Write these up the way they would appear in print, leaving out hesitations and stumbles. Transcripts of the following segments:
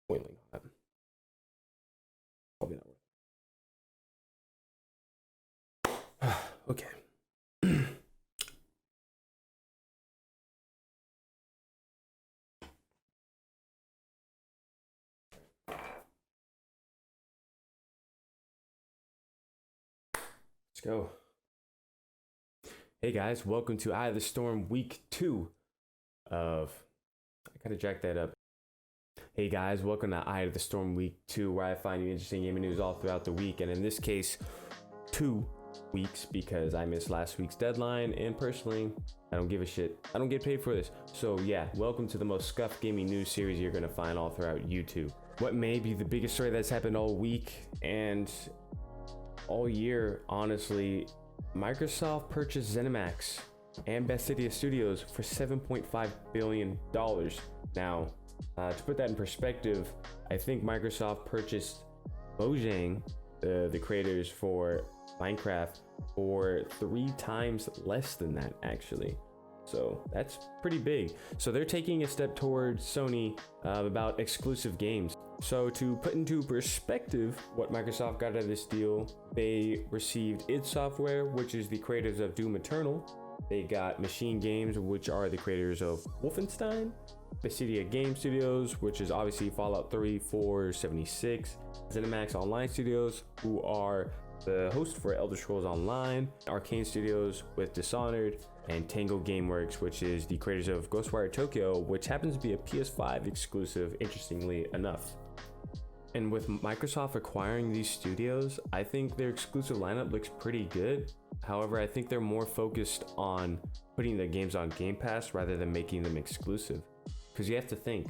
boiling hot. Probably not worth it. Okay. Let's go. Hey guys, welcome to Eye of the Storm week 2 of, I gotta jack that up. Hey guys, welcome to Eye of the Storm week 2, where I find you interesting gaming news all throughout the week, and in this case, 2 weeks, because I missed last week's deadline, and personally, I don't give a shit. I don't get paid for this. So yeah, welcome to the most scuffed gaming news series you're gonna find all throughout YouTube. What may be the biggest story that's happened all week and all year, honestly, Microsoft purchased Zenimax and Bethesda Studios for $7.5 billion. Now, to put that in perspective, I think Microsoft purchased Mojang, the creators for Minecraft, for 3 times less than that, actually. So that's pretty big. So they're taking a step towards Sony about exclusive games. So to put into perspective what Microsoft got out of this deal, they received id Software, which is the creators of Doom Eternal. They got Machine Games, which are the creators of Wolfenstein. Bethesda Game Studios, which is obviously Fallout 3, 4, 76. Zenimax Online Studios, who are the host for Elder Scrolls Online. Arcane Studios with Dishonored, and Tango Gameworks, which is the creators of Ghostwire Tokyo, which happens to be a PS5 exclusive, interestingly enough. And with Microsoft acquiring these studios, I think their exclusive lineup looks pretty good. However, I think they're more focused on putting their games on Game Pass rather than making them exclusive. Because you have to think,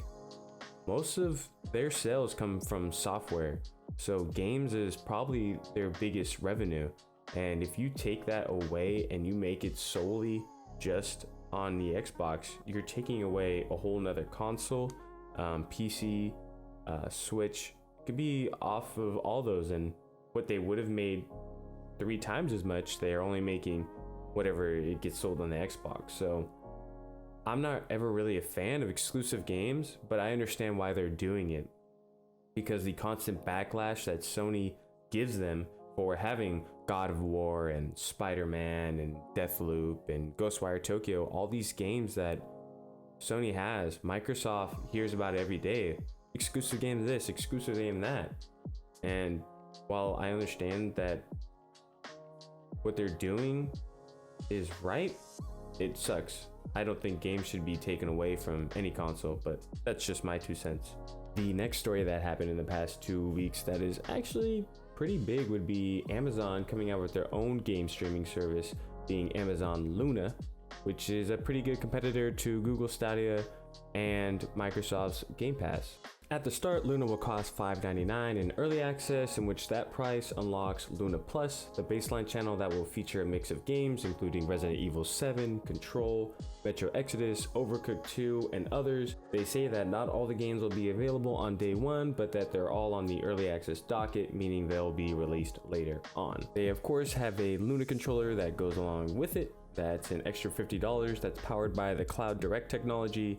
most of their sales come from software. So games is probably their biggest revenue. And if you take that away and you make it solely just on the Xbox, you're taking away a whole nother console, PC, Switch. Could be off of all those, and what they would have made 3 times as much, they're only making whatever it gets sold on the Xbox. So I'm not ever really a fan of exclusive games, but I understand why they're doing it, because the constant backlash that Sony gives them for having God of War and Spider-Man and Deathloop and Ghostwire Tokyo, all these games that Sony has, Microsoft hears about it every day. Exclusive game this, exclusive game that. And while I understand that what they're doing is right, it sucks. I don't think games should be taken away from any console, but that's just my 2 cents. The next story that happened in the past 2 weeks that is actually pretty big would be Amazon coming out with their own game streaming service, being Amazon Luna, which is a pretty good competitor to Google Stadia and Microsoft's Game Pass. At the start, Luna will cost $5.99 in early access, in which that price unlocks Luna Plus, the baseline channel that will feature a mix of games including Resident Evil 7, Control, Metro Exodus, Overcooked 2, and others. They say that not all the games will be available on day 1, but that they're all on the early access docket, meaning they'll be released later on. They of course have a Luna controller that goes along with it. That's an extra $50 that's powered by the Cloud Direct technology,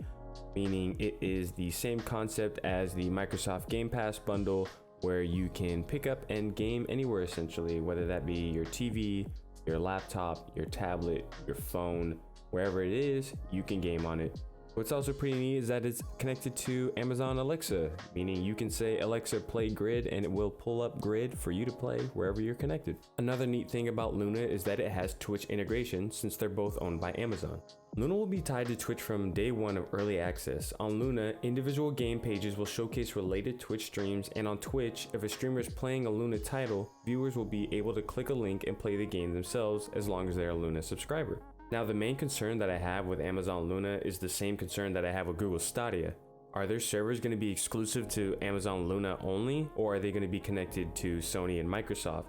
meaning it is the same concept as the Microsoft Game Pass bundle, where you can pick up and game anywhere essentially, whether that be your TV, your laptop, your tablet, your phone, wherever it is, you can game on it. What's also pretty neat is that it's connected to Amazon Alexa, meaning you can say, Alexa, play Grid, and it will pull up Grid for you to play wherever you're connected. Another neat thing about Luna is that it has Twitch integration, since they're both owned by Amazon. Luna will be tied to Twitch from day 1 of early access. On Luna, individual game pages will showcase related Twitch streams, and on Twitch, if a streamer is playing a Luna title, viewers will be able to click a link and play the game themselves as long as they're a Luna subscriber. Now, the main concern that I have with Amazon Luna is the same concern that I have with Google Stadia. Are their servers going to be exclusive to Amazon Luna only, or are they going to be connected to Sony and Microsoft?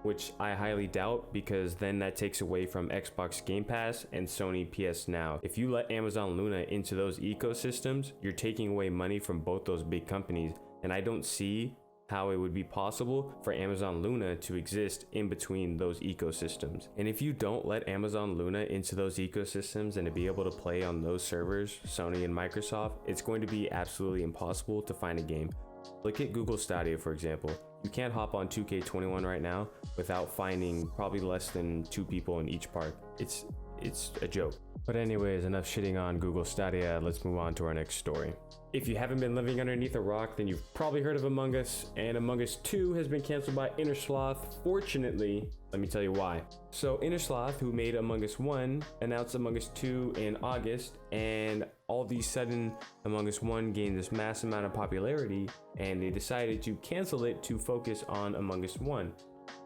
Which I highly doubt, because then that takes away from Xbox Game Pass and Sony PS Now. If you let Amazon Luna into those ecosystems, you're taking away money from both those big companies, and I don't see how it would be possible for Amazon Luna to exist in between those ecosystems. And if you don't let Amazon Luna into those ecosystems and to be able to play on those servers, Sony and Microsoft, it's going to be absolutely impossible to find a game. Look at Google Stadia, for example. You can't hop on 2K21 right now without finding probably less than 2 people in each park. It's a joke. But anyways, enough shitting on Google Stadia. Let's move on to our next story. If you haven't been living underneath a rock, then you've probably heard of Among Us, and Among Us 2 has been canceled by Innersloth. Fortunately, let me tell you why. So Innersloth, who made Among Us 1, announced Among Us 2 in August, and all of a sudden Among Us 1 gained this massive amount of popularity, and they decided to cancel it to focus on Among Us 1.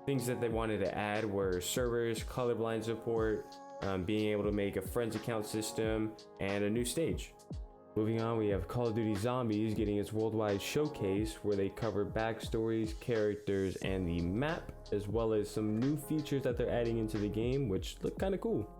Things that they wanted to add were servers, colorblind support, being able to make a friends account system, and a new stage. Moving on, we have Call of Duty Zombies getting its worldwide showcase where they cover backstories, characters, and the map, as well as some new features that they're adding into the game, which look kind of cool.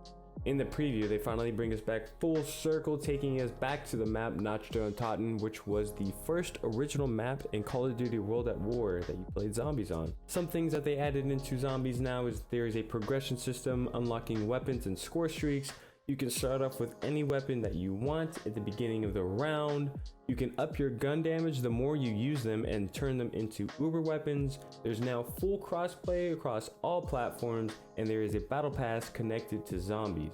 In the preview, they finally bring us back full circle, taking us back to the map Notre on Totten, which was the first original map in Call of Duty World at War that you played zombies on. Some things that they added into Zombies now is there is a progression system unlocking weapons and score streaks. You can start off with any weapon that you want at the beginning of the round. You can up your gun damage the more you use them and turn them into uber weapons. There's now full crossplay across all platforms, and there is a battle pass connected to Zombies.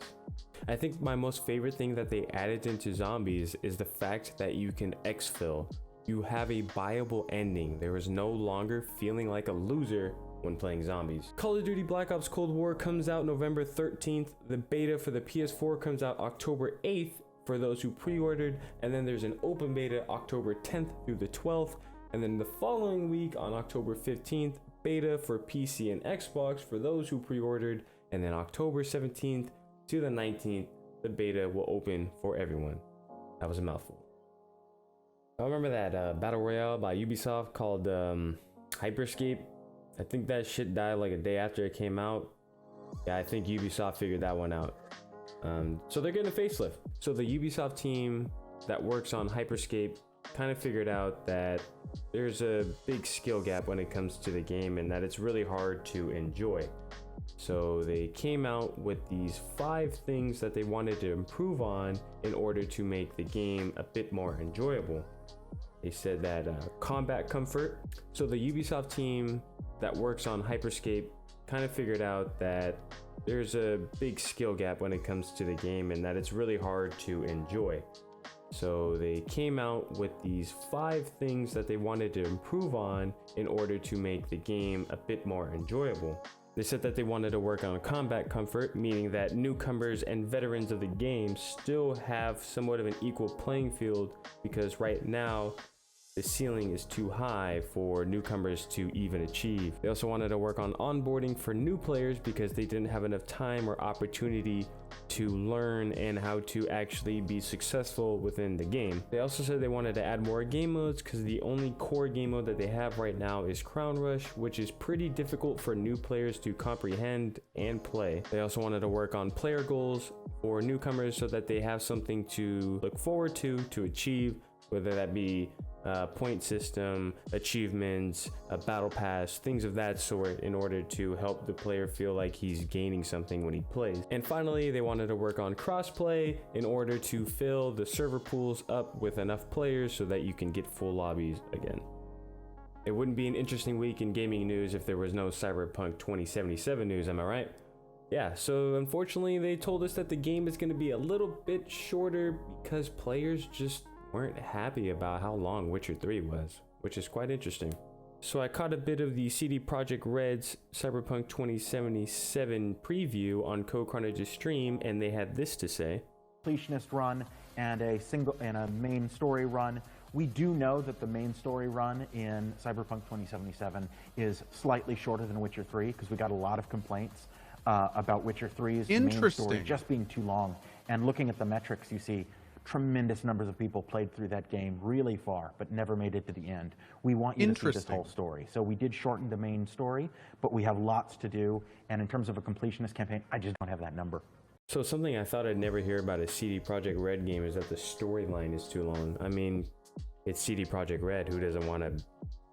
I think my most favorite thing that they added into Zombies is the fact that you can exfil. You have a viable ending. There is no longer feeling like a loser when playing Zombies. Call of Duty Black Ops Cold War comes out November 13th. The beta for the PS4 comes out October 8th for those who pre-ordered, and then there's an open beta October 10th through the 12th, and then the following week on October 15th, beta for PC and Xbox for those who pre-ordered, and then October 17th to the 19th, the beta will open for everyone. That was a mouthful. I remember that Battle Royale by Ubisoft called Hyperscape. I think that shit died like a day after it came out. Yeah, I think Ubisoft figured that one out. So they're getting a facelift. So the Ubisoft team that works on Hyperscape kind of figured out that there's a big skill gap when it comes to the game and that it's really hard to enjoy. So they came out with these 5 things that they wanted to improve on in order to make the game a bit more enjoyable. They said that combat comfort. So the Ubisoft team that works on Hyperscape kind of figured out that there's a big skill gap when it comes to the game and that it's really hard to enjoy. So they came out with these 5 things that they wanted to improve on in order to make the game a bit more enjoyable. They said that they wanted to work on combat comfort, meaning that newcomers and veterans of the game still have somewhat of an equal playing field, because right now the ceiling is too high for newcomers to even achieve. They also wanted to work on onboarding for new players because they didn't have enough time or opportunity to learn and how to actually be successful within the game. They also said they wanted to add more game modes because the only core game mode that they have right now is Crown Rush, which is pretty difficult for new players to comprehend and play. They also wanted to work on player goals for newcomers so that they have something to look forward to achieve, whether that be point system, achievements, a battle pass, things of that sort, in order to help the player feel like he's gaining something when he plays. And finally, they wanted to work on crossplay in order to fill the server pools up with enough players so that you can get full lobbies again. It wouldn't be an interesting week in gaming news if there was no Cyberpunk 2077 news, am I right? Yeah, so unfortunately they told us that the game is going to be a little bit shorter because players just weren't happy about how long Witcher 3 was, which is quite interesting. So I caught a bit of the CD Projekt Red's Cyberpunk 2077 preview on CodeCarnage's stream, and they had this to say. Completionist run and a main story run. We do know that the main story run in Cyberpunk 2077 is slightly shorter than Witcher 3 because we got a lot of complaints about Witcher 3's main story just being too long. And looking at the metrics, you see tremendous numbers of people played through that game really far, but never made it to the end. We want you to see this whole story. So we did shorten the main story, but we have lots to do. And in terms of a completionist campaign, I just don't have that number. So something I thought I'd never hear about a CD Projekt Red game is that the storyline is too long. I mean, it's CD Projekt Red. Who doesn't want to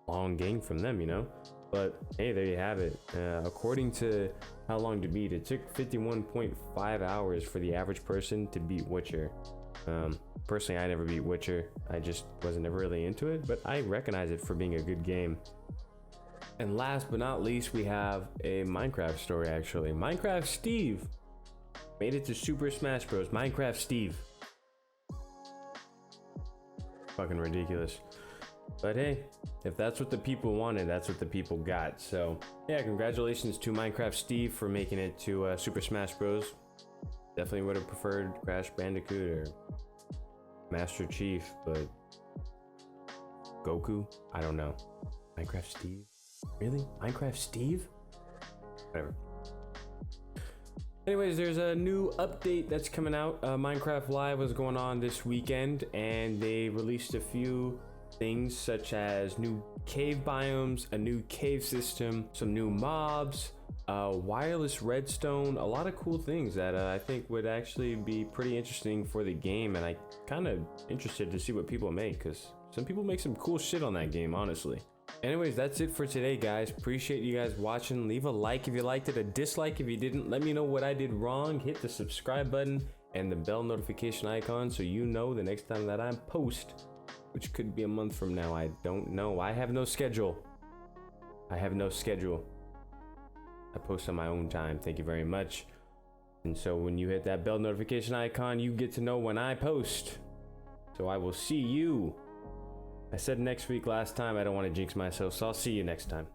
long game from them, you know. But hey, there you have it. According to How Long to Beat, it took 51.5 hours for the average person to beat Witcher. Personally, I never beat Witcher. I just wasn't ever really into it, but I recognize it for being a good game. And last but not least, we have a Minecraft story, actually. Minecraft Steve made it to Super Smash Bros. Minecraft Steve. Fucking ridiculous. But hey, if that's what the people wanted, that's what the people got. So yeah, congratulations to Minecraft Steve for making it to Super Smash Bros. Definitely would have preferred Crash Bandicoot or Master Chief, but Goku? I don't know. Minecraft Steve? Really? Minecraft Steve? Whatever. Anyways, there's a new update that's coming out. Minecraft Live was going on this weekend, and they released a few things such as new cave biomes, a new cave system, some new mobs, wireless redstone, a lot of cool things that I think would actually be pretty interesting for the game, and I kind of interested to see what people make, because some people make some cool shit on that game, honestly. Anyways, that's it for today, guys. Appreciate you guys watching. Leave a like if you liked it, a dislike if you didn't. Let me know what I did wrong. Hit the subscribe button and the bell notification icon so you know the next time that I post, which could be a month from now. I don't know. I have no schedule. I post on my own time. Thank you very much. And so when you hit that bell notification icon, you get to know when I post. So I will see you. I said next week last time. I don't want to jinx myself, so I'll see you next time.